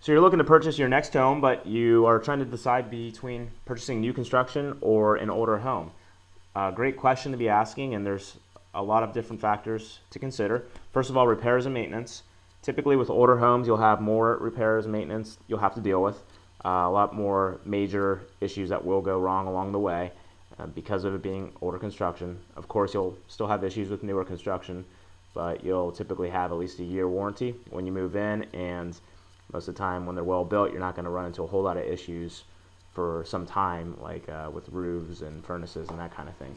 So you're looking to purchase your next home, but you are trying to decide between purchasing new construction or an older home. Great question to be asking, and there's a lot of different factors to consider. First of all, repairs and maintenance. Typically with older homes, you'll have more repairs and maintenance you'll have to deal with, a lot more major issues that will go wrong along the way because of it being older construction. Of course, you'll still have issues with newer construction, but you'll typically have at least a year warranty when you move in, and most of the time when they're well built, you're not going to run into a whole lot of issues for some time, like with roofs and furnaces and that kind of thing.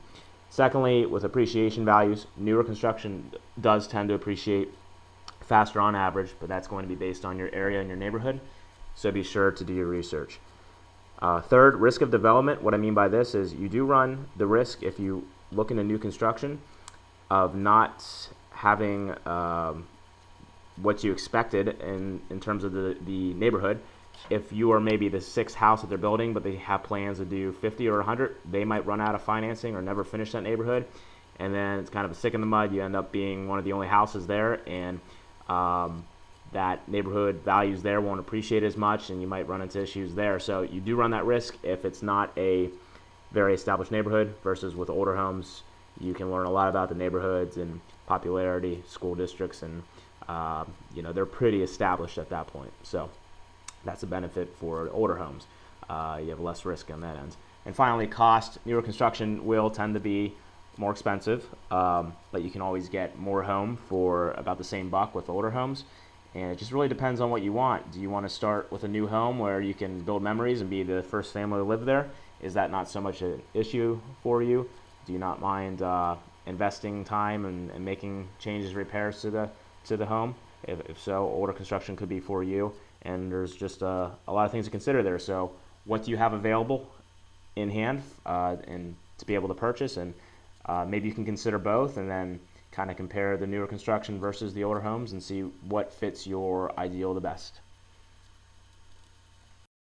Secondly, with appreciation values, newer construction does tend to appreciate faster on average, but that's going to be based on your area and your neighborhood, so be sure to do your research. Third, risk of development. What I mean by this is you do run the risk, if you look into new construction, of not having what you expected in terms of the neighborhood. If you are maybe the sixth house that they're building, but they have plans to do 50 or 100, they might run out of financing or never finish that neighborhood, and then it's kind of a stick in the mud. You end up being one of the only houses there, and that neighborhood values there won't appreciate as much, and you might run into issues there. So you do run that risk if it's not a very established neighborhood, versus with older homes, you can learn a lot about the neighborhoods and popularity, school districts, and they're pretty established at that point. So that's a benefit for older homes. You have less risk on that end. And finally, cost. Newer construction will tend to be more expensive, but you can always get more home for about the same buck with older homes. And it just really depends on what you want. Do you want to start with a new home where you can build memories and be the first family to live there? Is that not so much an issue for you? Do you not mind investing time and making changes, repairs to the home? If so, older construction could be for you. And there's just a lot of things to consider there. So what do you have available in hand and to be able to purchase? And maybe you can consider both, and then kind of compare the newer construction versus the older homes and see what fits your ideal the best.